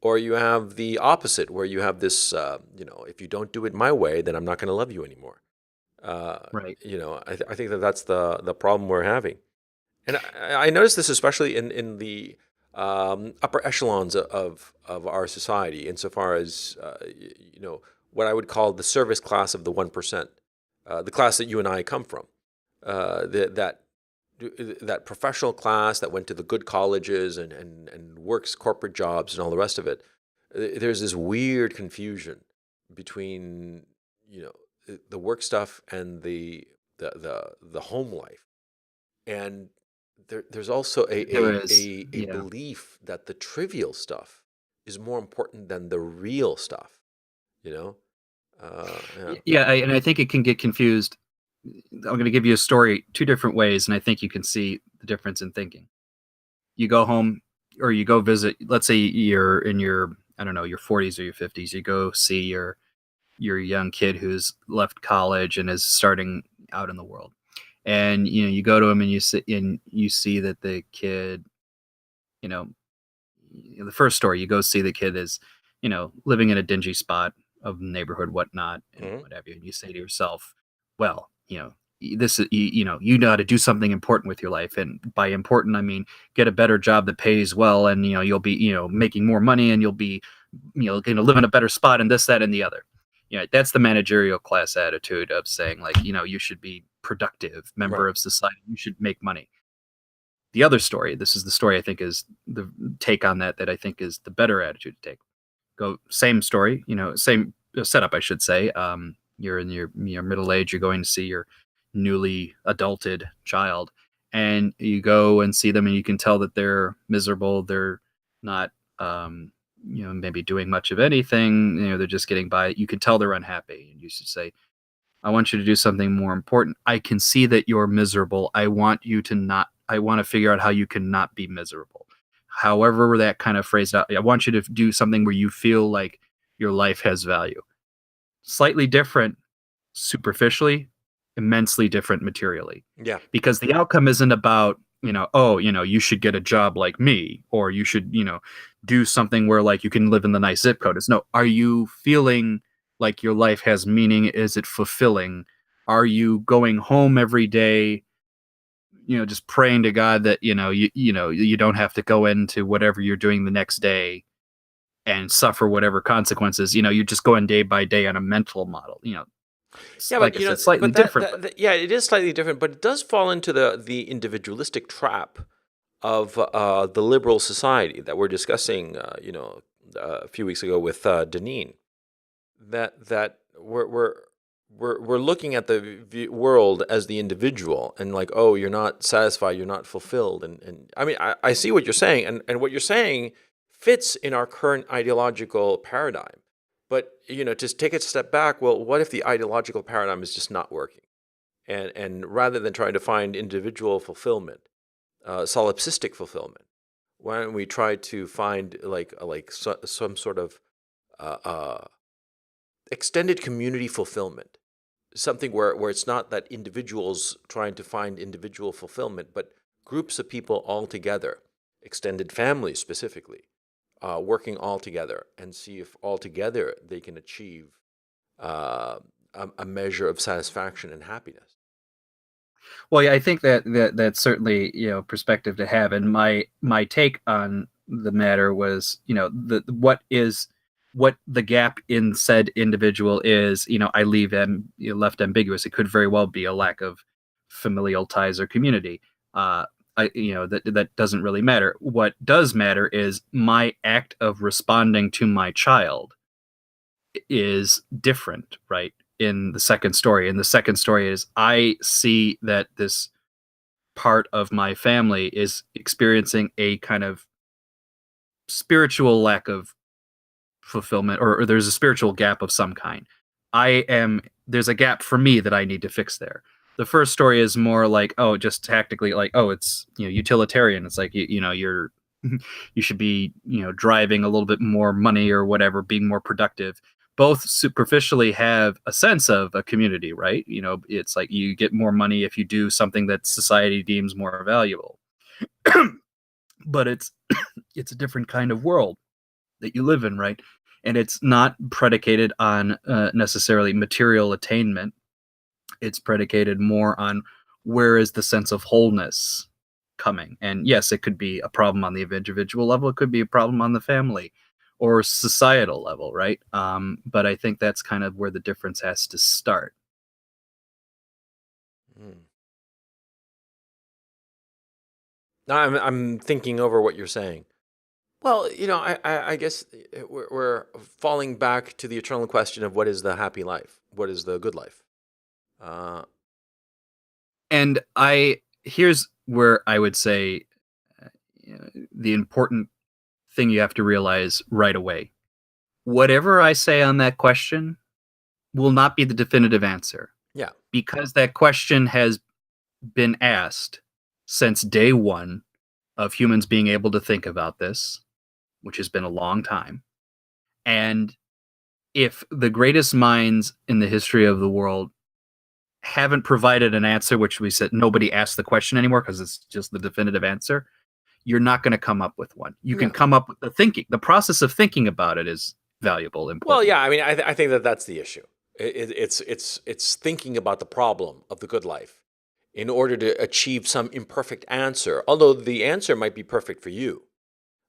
or you have the opposite, where you have this, if you don't do it my way, then I'm not going to love you anymore. Uh, Right. I think that that's the problem we're having, and I notice this especially in the upper echelons of our society, insofar as what I would call the service class of the 1%, the class that you and I come from, that professional class that went to the good colleges and works corporate jobs and all the rest of it. There's this weird confusion between the work stuff and the home life, and there's also There was, a yeah. belief that the trivial stuff is more important than the real stuff, you know? Yeah. Yeah, and I think it can get confused. I'm going to give you a story two different ways, and I think you can see the difference in thinking. You go home or you go visit. Let's say you're in your, I don't know, your 40s or your 50s. You go see your young kid who's left college and is starting out in the world, and you go to him and you see that the kid, you know, the first story, you go see the kid is, living in a dingy spot of the neighborhood, whatnot, and Mhm. what have you. And you say to yourself, well, this is, you know how to do something important with your life. And by important, I mean, get a better job that pays well. And, you'll be, making more money and you'll be, going to live in a better spot and this, that, and the other. That's the managerial class attitude of saying like, you should be productive member Right. of society. You should make money. The other story, this is the story I think is the take on that I think is the better attitude to take. Go same story, same setup, I should say. You're in your middle age, you're going to see your newly adulted child, and you go and see them, and you can tell that they're miserable. They're not, maybe doing much of anything. They're just getting by. You can tell they're unhappy, and you should say, I want you to do something more important. I can see that you're miserable. I want to figure out how you can not be miserable. However, that kind of phrased out, I want you to do something where you feel like your life has value. Slightly different superficially, immensely different materially. Yeah. Because the outcome isn't about, oh, you should get a job like me, or you should, do something where like you can live in the nice zip code. It's no, are you feeling like your life has meaning? Is it fulfilling? Are you going home every day, just praying to God that, you don't have to go into whatever you're doing the next day and suffer whatever consequences, you're just going day by day on a mental model, Yeah, but like I said, slightly but different, but yeah, it is slightly different, but it does fall into the individualistic trap of the liberal society that we're discussing, a few weeks ago with Deneen. That we're looking at the world as the individual, and like, oh, you're not satisfied, you're not fulfilled, and I mean, I see what you're saying, and what you're saying fits in our current ideological paradigm. But just take a step back. Well, what if the ideological paradigm is just not working? And rather than trying to find individual fulfillment, solipsistic fulfillment, why don't we try to find some sort of uh, uh, extended community fulfillment, something where it's not that individuals trying to find individual fulfillment, but groups of people all together, extended families specifically, working all together and see if all together they can achieve uh, a measure of satisfaction and happiness. well, yeah, I think that's certainly perspective to have. And my take on the matter was, what the gap in said individual is. I leave them left ambiguous. It could very well be a lack of familial ties or community. That doesn't really matter. What does matter is my act of responding to my child is different, right? In the second story. And the second story is I see that this part of my family is experiencing a kind of spiritual lack of fulfillment, or there's a spiritual gap of some kind. There's a gap for me that I need to fix there. The first story is more like, oh, just tactically, like, oh, it's utilitarian. It's like you're you should be driving a little bit more money or whatever, being more productive. Both superficially have a sense of a community, right? It's like you get more money if you do something that society deems more valuable. But it's a different kind of world that you live in, right? And it's not predicated on necessarily material attainment. It's predicated more on where is the sense of wholeness coming. And yes, it could be a problem on the individual level. It could be a problem on the family or societal level, right? But I think that's kind of where the difference has to start. Mm. Now I'm thinking over what you're saying. Well, I guess we're falling back to the eternal question of what is the happy life? What is the good life? Uh, And I here's where I would say uh, the important thing you have to realize right away. Whatever I say on that question will not be the definitive answer Yeah. because that question has been asked since day one of humans being able to think about this, which has been a long time. And if the greatest minds in the history of the world haven't provided an answer, which we said nobody asks the question anymore because it's just the definitive answer, you're not going to come up with one. You can Yeah. come up with the thinking. The process of thinking about it is valuable, Well, important. yeah. I mean, I think that that's the issue. It's thinking about the problem of the good life in order to achieve some imperfect answer, although the answer might be perfect for you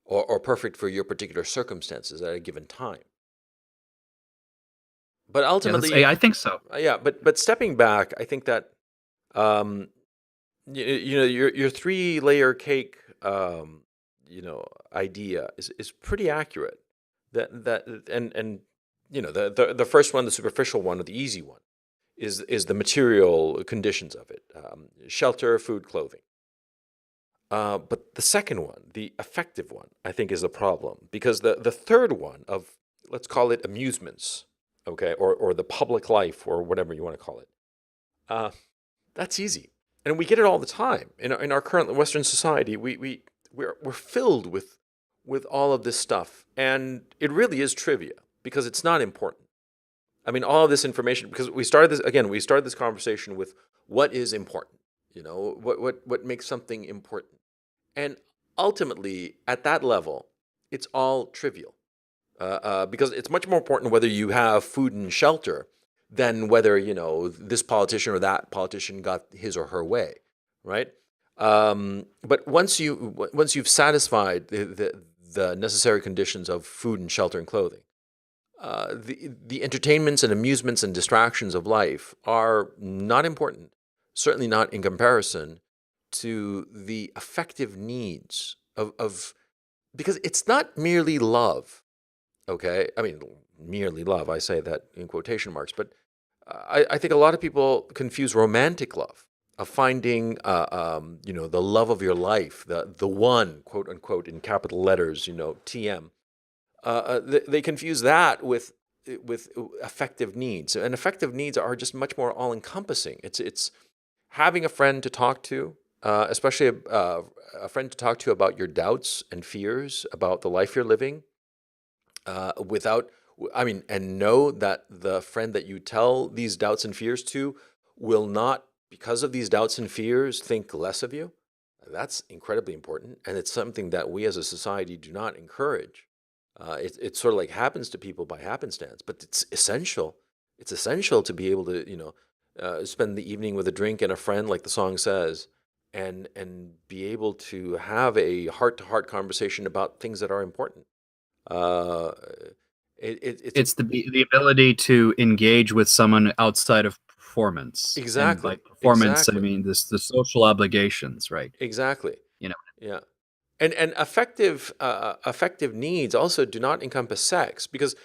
or perfect for your particular circumstances at a given time. But Yeah, ultimately, I think so. yeah. But stepping back, I think that um, your three-layer cake idea is pretty accurate. That and the first one, the superficial one, or the easy one, is the material conditions of it, shelter, food, clothing. But the second one, the effective one, I think is the problem because the third one of, let's call it amusements, okay, or the public life or whatever you want to call it, uh, that's easy, and we get it all the time in our current Western society. We're filled with all of this stuff, and it really is trivia because it's not important. I mean, all of this information, because we started this conversation with what is important, what makes something important. And ultimately, at that level, it's all trivial because it's much more important whether you have food and shelter than whether this politician or that politician got his or her way, right? But once you've satisfied the necessary conditions of food and shelter and clothing, the entertainments and amusements and distractions of life are not important, certainly not in comparison to the affective needs of because it's not merely love, okay? I mean, merely love, I say that in quotation marks, but I think a lot of people confuse romantic love of finding, the love of your life, the one, quote unquote, in capital letters, TM. They confuse that with affective needs, and affective needs are just much more all encompassing. It's having a friend to talk to, especially a friend to talk to about your doubts and fears about the life you're living, without, I mean, and know that the friend that you tell these doubts and fears to will not, because of these doubts and fears, think less of you. That's incredibly important, and it's something that we as a society do not encourage. It sort of like happens to people by happenstance, but it's essential. It's essential to be able to, spend the evening with a drink and a friend, like the song says, and be able to have a heart-to-heart conversation about things that are important. Uh, it's It's the ability to engage with someone outside of performance, and by exactly, performance, I exactly, mean the social obligations, right? exactly. You know, Yeah. And affective needs also do not encompass sex because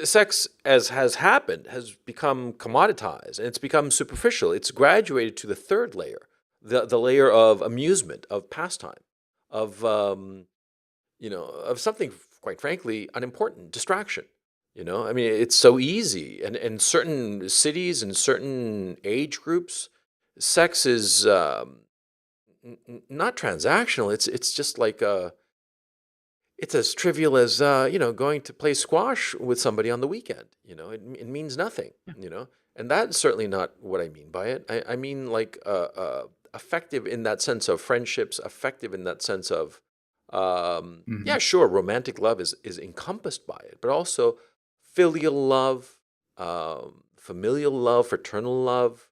sex, as has happened, has become commoditized and it's become superficial. It's graduated to the third layer, the layer of amusement, of pastime, of of something, quite frankly, unimportant, distraction. I mean, it's so easy, and in certain cities and certain age groups, sex is not transactional. It's just like it's as trivial as going to play squash with somebody on the weekend. It means nothing. And that's certainly not what I mean by it. I mean like effective in that sense of friendships, effective in that sense of mhm. yeah, sure, romantic love is encompassed by it, but also filial love, familial love, fraternal love,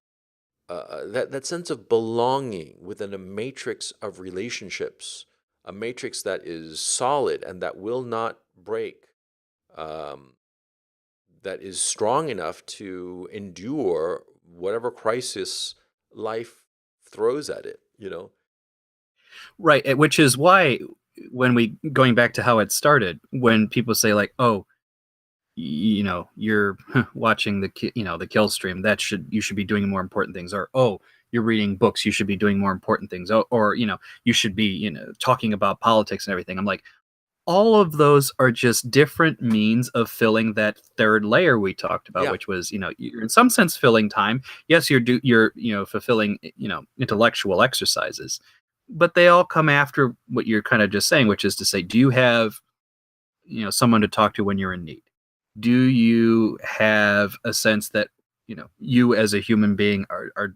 that sense of belonging within a matrix of relationships, a matrix that is solid and that will not break, um, that is strong enough to endure whatever crisis life throws at it. Right, which is why when we going back to how it started, when people say like, "Oh, you're watching the the kill stream, that should you should be doing more important things," or "Oh, you're reading books, you should be doing more important things, or you should be talking about politics and everything. I'm like, all of those are just different means of filling that third layer we talked about, Yeah. which was, you're in some sense filling time. Yes, you're fulfilling, intellectual exercises, but they all come after what you're kind of just saying, which is to say, do you have, someone to talk to when you're in need? Do you have a sense that, you as a human being are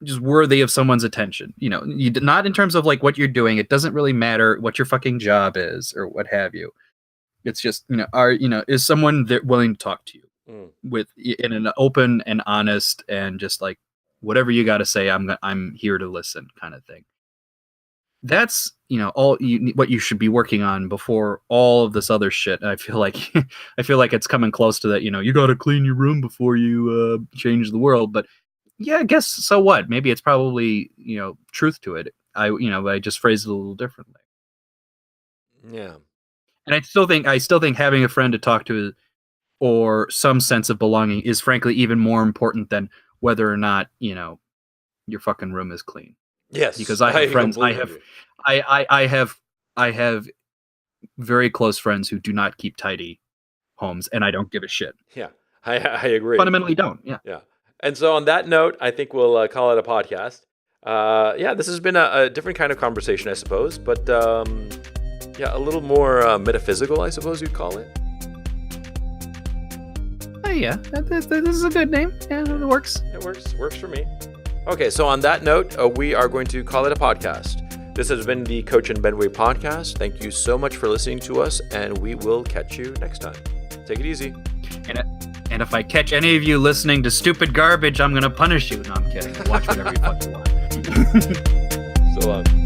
just worthy of someone's attention? Not in terms of like what you're doing. It doesn't really matter what your fucking job is or what have you. It's just, is someone willing to talk to you in an open and honest and just like, whatever you got to say, I'm here to listen kind of thing. That's, what you should be working on before all of this other shit. And I feel like it's coming close to that. You got to clean your room before you change the world. But yeah, I guess so. What? Maybe it's probably truth to it. I just phrased it a little differently. Yeah. And I still think having a friend to talk to or some sense of belonging is frankly even more important than whether or not your fucking room is clean. Yes, because I have friends. agree. I have very close friends who do not keep tidy homes, and I don't give a shit. Yeah, I agree. Fundamentally, don't. Yeah. Yeah. And so on that note, I think we'll call it a podcast. Yeah, this has been a different kind of conversation, I suppose, but yeah, a little more metaphysical, I suppose you'd call it. Yeah, this is a good name. Yeah, it works. It works for me. Okay, so on that note, we are going to call it a podcast. This has been the Coach and Benway podcast. Thank you so much for listening to us, and we will catch you next time. Take it easy. And if I catch any of you listening to stupid garbage, I'm going to punish you. No, I'm kidding. Watch whatever you fucking want. So long.